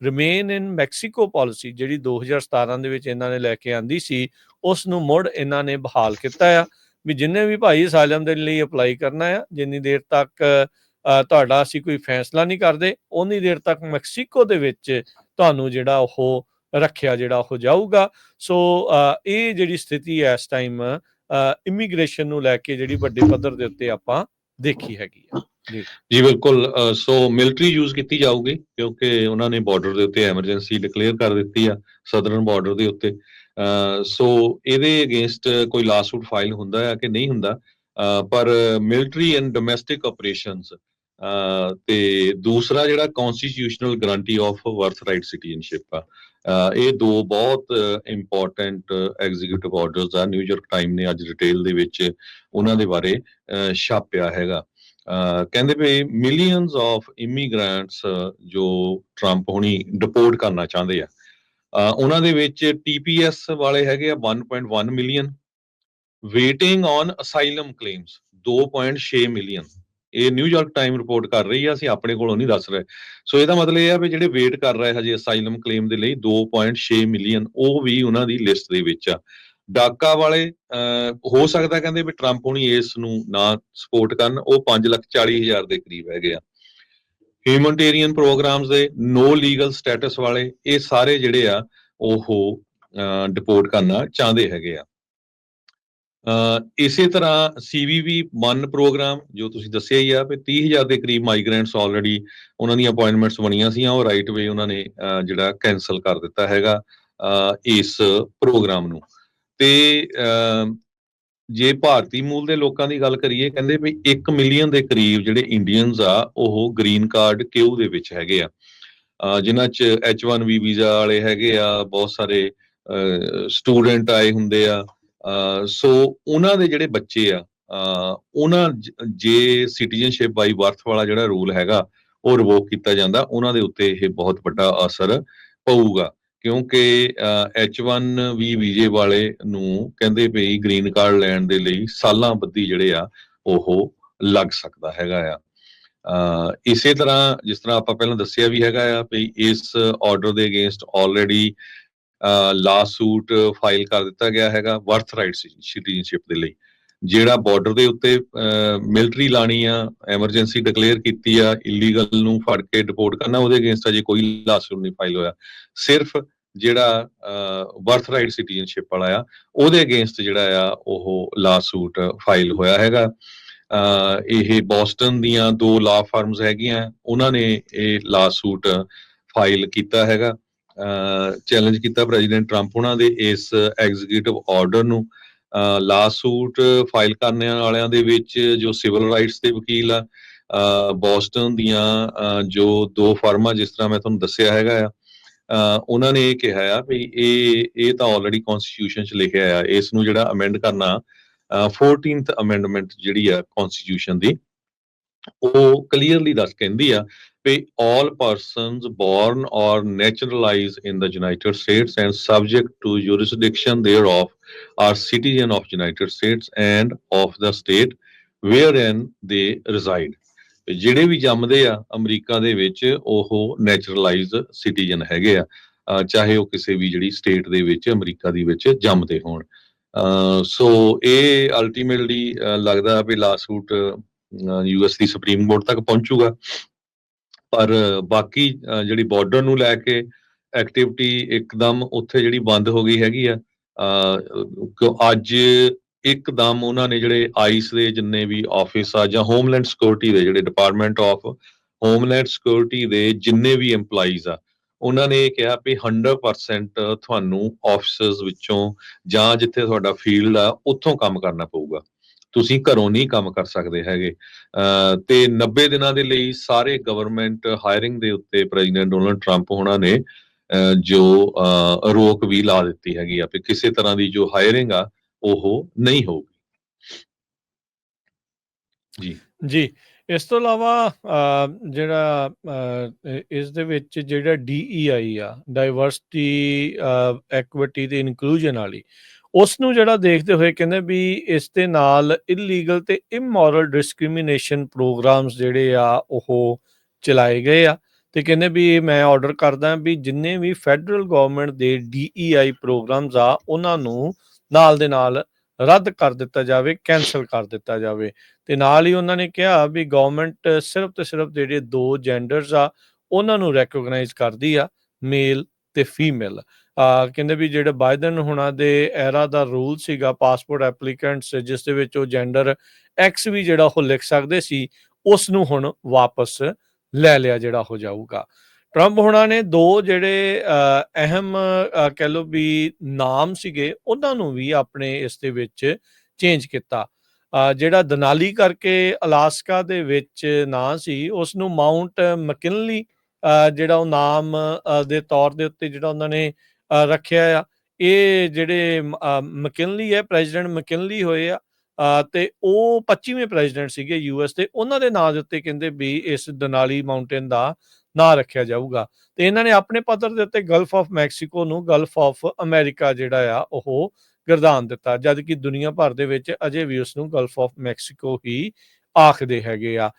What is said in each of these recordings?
Remain in Mexico policy ਜਿਹੜੀ 2017 ਦੇ ਵਿੱਚ ਇਹਨਾਂ ਨੇ ਲੈ ਕੇ ਆਂਦੀ ਸੀ, ਉਸ ਨੂੰ ਮੁੜ ਇਹਨਾਂ ਨੇ ਬਹਾਲ ਕੀਤਾ ਆ ਵੀ ਜਿੰਨੇ ਵੀ ਭਾਈ ਅਸਾਈਲਮ ਦੇ ਲਈ ਅਪਲਾਈ ਕਰਨਾ ਆ, ਜਿੰਨੀ ਦੇਰ ਤੱਕ ਤੁਹਾਡਾ ਅਸੀਂ ਕੋਈ ਫੈਸਲਾ ਨਹੀਂ ਕਰਦੇ, ਉਨੀ ਦੇਰ ਤੱਕ ਮੈਕਸੀਕੋ ਦੇ ਵਿੱਚ ਤੁਹਾਨੂੰ ਜਿਹੜਾ ਉਹ ਰੱਖਿਆ ਜਿਹੜਾ ਉਹ ਜਾਊਗਾ। ਸੋ ਇਹ ਜਿਹੜੀ ਸਥਿਤੀ ਹੈ ਇਸ ਟਾਈਮ ਇਮੀਗ੍ਰੇਸ਼ਨ ਨੂੰ ਲੈ ਕੇ ਜਿਹੜੀ ਵੱਡੇ ਪੱਧਰ ਦੇ ਉੱਤੇ ਆਪਾਂ ਦੇਖੀ ਹੈਗੀ ਆ। ਜੀ ਬਿਲਕੁਲ। ਸੋ ਮਿਲਟਰੀ ਯੂਜ਼ ਕੀਤੀ ਜਾਊਗੀ ਕਿਉਂਕਿ ਉਹਨਾਂ ਨੇ ਬਾਰਡਰ ਦੇ ਉੱਤੇ ਐਮਰਜੈਂਸੀ ਡਿਕਲੇਅਰ ਕਰ ਦਿੱਤੀ ਆ ਸਦਰਨ ਬਾਰਡਰ ਦੇ ਉੱਤੇ। ਸੋ ਇਹਦੇ ਅਗੇਂਸਟ ਕੋਈ ਲਾਸੂਟ ਫਾਈਲ ਹੁੰਦਾ ਹੈ ਕਿ ਨਹੀਂ ਹੁੰਦਾ, ਪਰ ਮਿਲਟਰੀ ਐਂਡ ਡੋਮੈਸਟਿਕ ਆਪਰੇਸ਼ਨਸ ਤੇ ਦੂਸਰਾ ਜਿਹੜਾ constitutional guarantee of birth right citizenship ਆ, ਇਹ ਦੋ ਬਹੁਤ ਇੰਪੋਰਟੈਂਟ ਐਗਜ਼ੀਕਿਊਟਿਵ ਆਰਡਰਸ ਆ। ਨਿਊਯਾਰਕ ਟਾਈਮ ਨੇ ਅੱਜ ਡਿਟੇਲ ਦੇ ਵਿੱਚ ਉਹਨਾਂ ਦੇ ਬਾਰੇ ਛਾਪਿਆ ਹੈਗਾ। ਕਹਿੰਦੇ ਵੀ ਮਿਲੀਅਨਸ ਆਫ ਇਮੀਗ੍ਰੈਂਟਸ ਜੋ ਟਰੰਪ ਹੁਣੀ ਡਿਪੋਰਟ ਕਰਨਾ ਚਾਹੁੰਦੇ ਆ, ਉਹਨਾਂ ਦੇ ਵਿੱਚ TPS ਵਾਲੇ ਹੈਗੇ ਆ 1.1 million, waiting on asylum claims 2.6 million. ਇਹ ਨਿਊਯਾਰਕ ਟਾਈਮ ਰਿਪੋਰਟ ਕਰ ਰਹੀ ਆ, ਅਸੀਂ ਆਪਣੇ ਕੋਲੋਂ ਨਹੀਂ ਦੱਸ ਰਹੇ। ਸੋ ਇਹਦਾ ਮਤਲਬ ਇਹ ਆ ਵੀ ਜਿਹੜੇ ਵੇਟ ਕਰ ਰਹੇ ਹਜੇ ਅਸਾਈਲਮ ਕਲੇਮ ਦੇ ਲਈ 2.6 ਮਿਲੀਅਨ, ਉਹ ਵੀ ਉਹਨਾਂ ਦੀ ਲਿਸਟ ਦੇ ਵਿੱਚ ਆ। ਡਾਕਾ ਵਾਲੇ ਹੋ ਸਕਦਾ ਕਹਿੰਦੇ ਵੀ ਟਰੰਪ ਹੁਣੀ ਇਸ ਨੂੰ ਨਾ ਸਪੋਰਟ ਕਰਨ, ਉਹ 5,40,000 ਦੇ ਕਰੀਬ ਹੈਗੇ ਆ। ਹਿਊਮਨਟੇਰੀਅਨ ਪ੍ਰੋਗਰਾਮਸ ਦੇ ਨੋ ਲੀਗਲ ਸਟੇਟਸ ਵਾਲੇ, ਇਹ ਸਾਰੇ ਜਿਹੜੇ ਆ ਉਹ ਡਿਪੋਰਟ ਕਰਨਾ ਚਾਹੁੰਦੇ ਹੈਗੇ ਆ। ਇਸੇ ਤਰ੍ਹਾਂ CVV1 ਪ੍ਰੋਗਰਾਮ ਜੋ ਤੁਸੀਂ ਦੱਸਿਆ ਹੀ ਆ ਵੀ 30,000 ਦੇ ਕਰੀਬ ਮਾਈਗ੍ਰੈਂਟਸ ਆਲਰੇਡੀ ਉਹਨਾਂ ਦੀਆਂ ਅਪਾਇੰਟਮੈਂਟਸ ਬਣੀਆਂ ਸੀਆਂ, ਉਹ ਰਾਈਟ ਵੇ ਉਹਨਾਂ ਨੇ ਜਿਹੜਾ ਕੈਂਸਲ ਕਰ ਦਿੱਤਾ ਹੈਗਾ ਇਸ ਪ੍ਰੋਗਰਾਮ ਨੂੰ। ਤੇ ਜੇ ਭਾਰਤੀ ਮੂਲ ਦੇ ਲੋਕਾਂ ਦੀ ਗੱਲ ਕਰੀਏ, ਕਹਿੰਦੇ ਵੀ 1 ਮਿਲੀਅਨ ਦੇ ਕਰੀਬ ਜਿਹੜੇ ਇੰਡੀਅਨਸ ਆ ਉਹ ਗ੍ਰੀਨ ਕਾਰਡ ਕਿਊ ਦੇ ਵਿੱਚ ਹੈਗੇ ਆ, ਜਿਨ੍ਹਾਂ 'ਚ H1B ਵੀਜ਼ਾ ਵਾਲੇ ਹੈਗੇ ਆ, ਬਹੁਤ ਸਾਰੇ ਸਟੂਡੈਂਟ ਆਏ ਹੁੰਦੇ ਆ। ਸੋ ਉਹਨਾਂ ਦੇ ਜਿਹੜੇ ਬੱਚੇ ਆ, ਉਹਨਾਂ ਜੇ ਸਿਟੀਜ਼ਨਸ਼ਿਪ ਬਾਈ ਬਰਥ ਵਾਲਾ ਜਿਹੜਾ ਰੂਲ ਹੈਗਾ ਉਹ ਰਿਵੋਕ ਕੀਤਾ ਜਾਂਦਾ, ਉਹਨਾਂ ਦੇ ਉੱਤੇ ਇਹ ਬਹੁਤ ਵੱਡਾ ਅਸਰ ਪਊਗਾ ਕਿਉਂਕਿ H1B ਵੀਜ਼ੇ ਵਾਲੇ ਨੂੰ ਕਹਿੰਦੇ ਵੀ ਗ੍ਰੀਨ ਕਾਰਡ ਲੈਣ ਦੇ ਲਈ ਸਾਲਾਂ ਬੱਧੀ ਜਿਹੜੇ ਆ ਉਹ ਲੱਗ ਸਕਦਾ ਹੈਗਾ ਆ। ਇਸੇ ਤਰ੍ਹਾਂ ਜਿਸ ਤਰ੍ਹਾਂ ਆਪਾਂ ਪਹਿਲਾਂ ਦੱਸਿਆ ਵੀ ਹੈਗਾ ਆ ਵੀ ਇਸ ਆਰਡਰ ਦੇ ਅਗੇਂਸਟ ਆਲਰੇਡੀ ਲਾਸੂਟ ਫਾਈਲ ਕਰ ਦਿੱਤਾ ਗਿਆ ਹੈਗਾ ਬਰਥ ਰਾਈਟ ਸਿਟੀਜ਼ਨਸ਼ਿਪ ਦੇ ਲਈ। ਜਿਹੜਾ ਬਾਰਡਰ ਦੇ ਉੱਤੇ ਮਿਲਟਰੀ ਲਾਣੀ ਆ, ਐਮਰਜੈਂਸੀ ਡਿਕਲੇਅਰ ਕੀਤੀ ਆ, ਇਲੀਗਲ ਨੂੰ ਫੜ ਕੇ ਡਿਪੋਰਟ ਕਰਨਾ, ਉਹਦੇ ਅਗੇਂਸਟ ਅਜੇ ਕੋਈ ਲਾਸੂਟ ਨਹੀਂ ਫਾਈਲ ਹੋਇਆ। ਸਿਰਫ ਜਿਹੜਾ ਬਰਥ ਰਾਈਟ ਸਿਟੀਜ਼ਨਸ਼ਿਪ ਵਾਲਾ ਆ ਉਹਦੇ ਅਗੇਂਸਟ ਜਿਹੜਾ ਆ ਉਹ ਲਾਸੂਟ ਫਾਈਲ ਹੋਇਆ ਹੈਗਾ। ਇਹ ਬੋਸਟਨ ਦੀਆਂ 2 ਲਾ ਫਰਮਸ ਹੈਗੀਆਂ, ਉਹਨਾਂ ਨੇ ਇਹ ਲਾਸੂਟ ਫਾਈਲ ਕੀਤਾ ਹੈਗਾ, ਚੈਲੰਜ ਕੀਤਾ ਪ੍ਰੈਜ਼ੀਡੈਂਟ ਟਰੰਪ ਉਹਨਾਂ ਦੇ ਇਸ ਐਗਜ਼ੀਕਿਊਟਿਵ ਆਰਡਰ ਨੂੰ। ਲਾਸੂਟ ਫਾਈਲ ਕਰਨ ਵਾਲਿਆਂ ਦੇ ਵਿੱਚ ਜੋ ਸਿਵਲ ਰਾਈਟਸ ਦੇ ਵਕੀਲ ਆ, ਬੋਸਟਨ ਦੀਆਂ ਜੋ 2 ਫਰਮਾਂ ਜਿਸ ਤਰ੍ਹਾਂ ਮੈਂ ਤੁਹਾਨੂੰ ਦੱਸਿਆ ਹੈਗਾ ਆ, ਉਹਨਾਂ ਨੇ ਇਹ ਕਿਹਾ ਆ ਵੀ ਇਹ ਤਾਂ ਆਲਰੇਡੀ ਕਨਸਟੀਟਿਊਸ਼ਨ 'ਚ ਲਿਖਿਆ ਆ, ਇਸ ਨੂੰ ਜਿਹੜਾ ਅਮੈਂਡ ਕਰਨਾ 14th ਅਮੈਂਡਮੈਂਟ ਜਿਹੜੀ ਆ ਕਨਸਟੀਟਿਊਸ਼ਨ ਦੀ, ਉਹ ਕਲੀਅਰਲੀ ਦੱਸ ਕਹਿੰਦੀ ਆ ਵੀ all persons born or naturalized in the United States and subject to jurisdiction thereof are citizen of United States and of the state wherein they reside। ਜਿਹੜੇ ਵੀ ਜੰਮਦੇ ਆ America ਦੇ ਵਿੱਚ ਉਹ ਨੈਚੁਰਲਾਈਜ਼ਡ ਸਿਟੀਜ਼ਨ ਹੈਗੇ ਆ, ਚਾਹੇ ਉਹ ਕਿਸੇ ਵੀ ਜਿਹੜੀ ਸਟੇਟ ਦੇ ਵਿੱਚ ਅਮਰੀਕਾ ਦੇ ਵਿੱਚ ਜੰਮਦੇ ਹੋਣ। ਸੋ ਇਹ ਅਲਟੀਮੇਟਲੀ ਲੱਗਦਾ ਵੀ ਲਾਸੂਟ US ਦੀ ਸੁਪਰੀਮ ਕੋਰਟ ਤੱਕ ਪਹੁੰਚੂਗਾ, ਪਰ ਬਾਕੀ ਜਿਹੜੀ ਬਾਰਡਰ ਨੂੰ ਲੈ ਕੇ ਐਕਟੀਵਿਟੀ ਇੱਕਦਮ ਉੱਥੇ ਜਿਹੜੀ ਬੰਦ ਹੋ ਗਈ ਹੈਗੀ ਆ। ਅੱਜ ਇੱਕਦਮ ਉਹਨਾਂ ਨੇ ਜਿਹੜੇ ਆਈਸ ਦੇ ਜਿੰਨੇ ਵੀ ਆਫਿਸ ਆ ਜਾਂ ਹੋਮਲੈਂਡ ਸਿਕਿਉਰਿਟੀ ਦੇ ਜਿਹੜੇ ਡਿਪਾਰਟਮੈਂਟ ਆਫ ਹੋਮਲੈਂਡ ਸਿਕਿਉਰਿਟੀ ਦੇ ਜਿੰਨੇ ਵੀ EMPLOYEES ਆ, ਉਹਨਾਂ ਨੇ ਕਿਹਾ ਵੀ 100% ਤੁਹਾਨੂੰ ਆਫਿਸਸ ਵਿੱਚੋਂ ਜਾਂ ਜਿੱਥੇ ਤੁਹਾਡਾ ਫੀਲਡ ਆ ਉੱਥੋਂ ਕੰਮ ਕਰਨਾ ਪਊਗਾ, ਤੁਸੀਂ ਘਰੋਂ ਨਹੀਂ ਕੰਮ ਕਰ ਸਕਦੇ ਹੈਗੇ। ਤੇ 90 ਦਿਨਾਂ ਦੇ ਲਈ ਸਾਰੇ ਗਵਰਨਮੈਂਟ ਹਾਇਰਿੰਗ ਦੇ ਉੱਤੇ ਪ੍ਰੈਜ਼ੀਡੈਂਟ ਡੋਨਲਡ ਟਰੰਪ ਹੋਣਾ ਨੇ ਜੋ ਰੋਕ ਵੀ ਲਾ ਦਿੱਤੀ ਹੈਗੀ ਆ ਵੀ ਕਿਸੇ ਤਰ੍ਹਾਂ ਦੀ ਜੋ ਹਾਇਰਿੰਗ ਆ ਉਹ ਨਹੀਂ ਹੋਊਗੀ। ਜੀ ਇਸ ਤੋਂ ਇਲਾਵਾ ਜਿਹੜਾ ਇਸ ਦੇ ਵਿੱਚ ਜਿਹੜਾ DEI ਆ, ਡਾਇਵਰਸਿਟੀ ਐਕੁਇਟੀ ਤੇ ਇਨਕਲੂਜਨ ਵਾਲੀ, ਉਸ ਨੂੰ ਜਿਹੜਾ ਦੇਖਦੇ ਹੋਏ ਕਹਿੰਦੇ ਵੀ ਇਸ ਦੇ ਨਾਲ ਇਲੀਗਲ ਤੇ ਇਮੋਰਲ ਡਿਸਕ੍ਰਿਮੀਨੇਸ਼ਨ ਪ੍ਰੋਗਰਾਮਸ ਜਿਹੜੇ ਆ ਉਹ ਚਲਾਏ ਗਏ ਆ ਤੇ ਕਹਿੰਦੇ ਵੀ ਮੈਂ ਆਰਡਰ ਕਰਦਾ ਵੀ ਜਿੰਨੇ ਵੀ ਫੈਡਰਲ ਗਵਰਨਮੈਂਟ ਦੇ DEI ਪ੍ਰੋਗਰਾਮਸ ਆ ਉਹਨਾਂ ਨੂੰ ਨਾਲ ਦੇ ਨਾਲ ਰੱਦ ਕਰ ਦਿੱਤਾ ਜਾਵੇ, ਕੈਂਸਲ ਕਰ ਦਿੱਤਾ ਜਾਵੇ। ਤੇ ਨਾਲ ਹੀ ਉਹਨਾਂ ਨੇ ਕਿਹਾ ਵੀ ਗਵਰਨਮੈਂਟ ਸਿਰਫ ਤੇ ਸਿਰਫ ਜਿਹੜੇ ਦੋ ਜੈਂਡਰਸ ਆ ਉਹਨਾਂ ਨੂੰ ਰੈਕੋਗਨਾਈਜ਼ ਕਰਦੀ ਆ, ਮੇਲ ਤੇ ਫੀਮੇਲ। ਕਹਿੰਦੇ ਵੀ ਜਿਹੜੇ ਬਾਈਡਨ ਹੁਣਾਂ ਦੇ ਐਰਾ ਦਾ ਰੂਲ ਸੀਗਾ ਪਾਸਪੋਰਟ ਐਪਲੀਕੈਂਟਸ ਜਿਸ ਦੇ ਵਿੱਚ ਉਹ ਜੈਂਡਰ ਐਕਸ ਵੀ ਜਿਹੜਾ ਉਹ ਲਿਖ ਸਕਦੇ ਸੀ, ਉਸ ਨੂੰ ਹੁਣ ਵਾਪਸ ਲੈ ਲਿਆ ਜਿਹੜਾ ਹੋ ਜਾਊਗਾ। ਟਰੰਪ ਹੁਣਾਂ ਨੇ ਦੋ ਜਿਹੜੇ ਅਹਿਮ ਕਹਿ ਲਓ ਵੀ ਨਾਮ ਸੀਗੇ ਉਹਨਾਂ ਨੂੰ ਵੀ ਆਪਣੇ ਇਸ ਦੇ ਵਿੱਚ ਚੇਂਜ ਕੀਤਾ। ਜਿਹੜਾ ਦਨਾਲੀ ਕਰਕੇ ਅਲਾਸਕਾ ਦੇ ਵਿੱਚ ਨਾਂ ਸੀ ਉਸ ਨੂੰ ਮਾਊਂਟ ਮਕਿਨਲੀ ਜਿਹੜਾ ਉਹ ਨਾਮ ਦੇ ਤੌਰ ਦੇ ਉੱਤੇ ਜਿਹੜਾ ਉਹਨਾਂ ਨੇ ਰੱਖਿਆ ਆ। ਇਹ ਜਿਹੜੇ ਮਕਿਨਲੀ ਹੈ ਪ੍ਰੈਜ਼ੀਡੈਂਟ ਮਕਿਨਲੀ ਹੋਏ ਆ ਤੇ ਉਹ 25ਵੇਂ ਪ੍ਰੈਜ਼ੀਡੈਂਟ ਸੀਗੇ US ਦੇ, ਉਹਨਾਂ ਦੇ ਨਾਂ ਦੇ ਉੱਤੇ ਕਹਿੰਦੇ ਵੀ ਇਸ ਦਨਾਲੀ ਮਾਊਂਟੇਨ ਦਾ ਨਾਂ ਰੱਖਿਆ ਜਾਊਗਾ। ਤੇ ਇਹਨਾਂ ਨੇ ਆਪਣੇ ਪੱਧਰ ਦੇ ਉੱਤੇ ਗਲਫ ਆਫ ਮੈਕਸੀਕੋ ਨੂੰ ਗਲਫ ਆਫ ਅਮਰੀਕਾ ਜਿਹੜਾ ਆ ਉਹ ਗਰਦਾਨ ਦਿੱਤਾ, ਜਦ ਕਿ ਦੁਨੀਆ ਭਰ ਦੇ ਵਿੱਚ ਅਜੇ ਵੀ ਉਸ ਨੂੰ ਗਲਫ ਆਫ ਮੈਕਸੀਕੋ ਹੀ ਆਖਦੇ ਹੈਗੇ ਆ।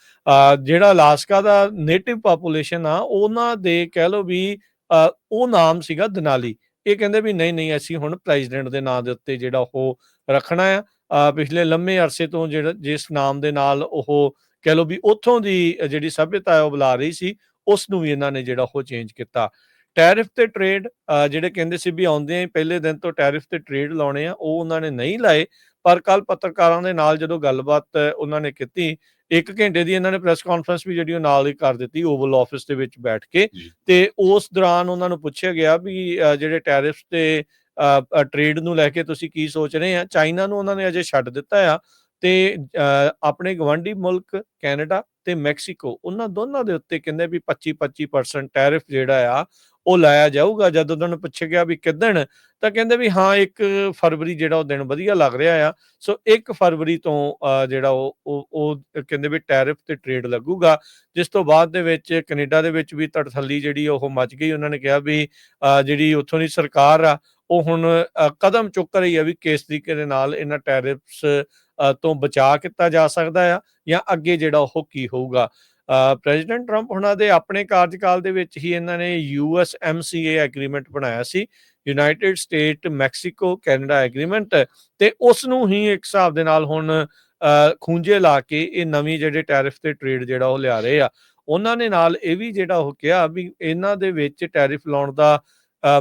ਜਿਹੜਾ ਅਲਾਸਕਾ ਦਾ ਨੇਟਿਵ ਪਾਪੂਲੇਸ਼ਨ ਆ ਉਹਨਾਂ ਦੇ ਕਹਿ ਲਓ ਵੀ ਉਹ ਨਾਮ ਸੀਗਾ ਦਨਾਲੀ। ਇਹ ਕਹਿੰਦੇ ਵੀ ਨਹੀਂ ਅਸੀਂ ਹੁਣ ਪ੍ਰੈਜ਼ੀਡੈਂਟ ਦੇ ਨਾਂ ਦੇ ਉੱਤੇ ਜਿਹੜਾ ਉਹ ਰੱਖਣਾ ਆ। ਪਿਛਲੇ ਲੰਮੇ ਅਰਸੇ ਤੋਂ ਜਿਹੜਾ ਜਿਸ ਨਾਮ ਦੇ ਨਾਲ ਉਹ ਕਹਿ ਲਓ ਵੀ ਉੱਥੋਂ ਦੀ ਜਿਹੜੀ ਸਭਿਅਤਾ ਹੈ ਉਹ ਬੁਲਾ ਰਹੀ ਸੀ, ਉਸ ਨੂੰ ਵੀ ਇਹਨਾਂ ਨੇ ਜਿਹੜਾ ਉਹ ਚੇਂਜ ਕੀਤਾ। ਟੈਰਿਫ ਤੇ ਟ੍ਰੇਡ ਜਿਹੜੇ ਕਹਿੰਦੇ ਸੀ ਵੀ ਆਉਂਦੇ ਆ ਪਹਿਲੇ ਦਿਨ ਤੋਂ ਟੈਰਿਫ ਤੇ ਟ੍ਰੇਡ ਲਾਉਣੇ ਆ, ਉਹ ਉਹਨਾਂ ਨੇ ਨਹੀਂ ਲਾਏ। ਪਰ ਕੱਲ ਪੱਤਰਕਾਰਾਂ ਦੇ ਨਾਲ ਜਦੋਂ ਗੱਲਬਾਤ ਉਹਨਾਂ ਨੇ ਕੀਤੀ, 1 ਘੰਟੇ ਦੀ ਇਹਨਾਂ ਨੇ ਪ੍ਰੈਸ ਕਾਨਫਰੰਸ ਵੀ ਜਿਹੜੀ ਉਹ ਨਾਲ ਹੀ ਕਰ ਦਿੱਤੀ ਓਵਲ ਆਫਿਸ ਦੇ ਵਿੱਚ ਬੈਠ ਕੇ। ਤੇ ਉਸ ਦੌਰਾਨ ਉਹਨਾਂ ਨੂੰ ਪੁੱਛਿਆ ਗਿਆ ਵੀ ਜਿਹੜੇ ਟੈਰਿਫ ਤੇ ਟ੍ਰੇਡ ਨੂੰ ਲੈ ਕੇ ਤੁਸੀਂ ਕੀ ਸੋਚ ਰਹੇ ਆ। ਚਾਈਨਾ ਨੂੰ ਉਹਨਾਂ ਨੇ ਅਜੇ ਛੱਡ ਦਿੱਤਾ ਆ ਤੇ ਆਪਣੇ ਗਵਾਂਢੀ ਮੁਲਕ ਕੈਨੇਡਾ ਤੇ ਮੈਕਸੀਕੋ ਉਹਨਾਂ ਦੋਨਾਂ ਦੇ ਉੱਤੇ ਕਹਿੰਦੇ ਵੀ 25% ਟੈਰਿਫ ਜਿਹੜਾ ਆ ਉਹ ਲਾਇਆ ਜਾਊਗਾ। ਜਦ ਉਹਨਾਂ ਨੂੰ ਪੁੱਛਿਆ ਗਿਆ ਵੀ ਕਿੱਦਣ, ਤਾਂ ਕਹਿੰਦੇ ਵੀ ਹਾਂ 1 ਫਰਵਰੀ ਜਿਹੜਾ ਉਹ ਦਿਨ ਵਧੀਆ ਲੱਗ ਰਿਹਾ ਆ। ਸੋ 1 ਫਰਵਰੀ ਤੋਂ ਜਿਹੜਾ ਉਹ ਕਹਿੰਦੇ ਵੀ ਟੈਰਿਫ ਤੇ ਟ੍ਰੇਡ ਲੱਗੂਗਾ। ਜਿਸ ਤੋਂ ਬਾਅਦ ਦੇ ਵਿੱਚ ਕੈਨੇਡਾ ਦੇ ਵਿੱਚ ਵੀ ਤੜਥੱਲੀ ਜਿਹੜੀ ਉਹ ਮਚ ਗਈ। ਉਹਨਾਂ ਨੇ ਕਿਹਾ ਵੀ ਜਿਹੜੀ ਉੱਥੋਂ ਦੀ ਸਰਕਾਰ ਆ ਉਹ ਹੁਣ ਕਦਮ ਚੁੱਕ ਰਹੀ ਆ ਵੀ ਕਿਸ ਤਰੀਕੇ ਦੇ ਨਾਲ ਇਹਨਾਂ ਟੈਰਿਫਸ ਤੋਂ ਬਚਾਅ ਕੀਤਾ ਜਾ ਸਕਦਾ ਆ ਜਾਂ ਅੱਗੇ ਜਿਹੜਾ ਉਹ ਕੀ ਹੋਊਗਾ। ਪ੍ਰੈਜ਼ੀਡੈਂਟ ਟਰੰਪ ਹੁਣਾਂ ਦੇ ਆਪਣੇ ਕਾਰਜਕਾਲ ਦੇ ਵਿੱਚ ਹੀ ਇਹਨਾਂ ਨੇ USMCA ਐਗਰੀਮੈਂਟ ਬਣਾਇਆ ਸੀ, United State Mexico Canada agreement, ਤੇ ਉਸ ਨੂੰ ਹੀ ਇੱਕ ਹਿਸਾਬ ਦੇ ਨਾਲ ਹੁਣ ਖੂੰਜੇ ਲਾ ਕੇ ਇਹ ਨਵੀਂ ਜਿਹੜੇ ਟੈਰਿਫ ਤੇ ਟ੍ਰੇਡ ਜਿਹੜਾ ਉਹ ਲਿਆ ਰਹੇ ਆ। ਉਹਨਾਂ ਨੇ ਨਾਲ ਇਹ ਵੀ ਜਿਹੜਾ ਉਹ ਕਿਹਾ ਵੀ ਇਹਨਾਂ ਦੇ ਵਿੱਚ ਟੈਰਿਫ ਲਾਉਣ ਦਾ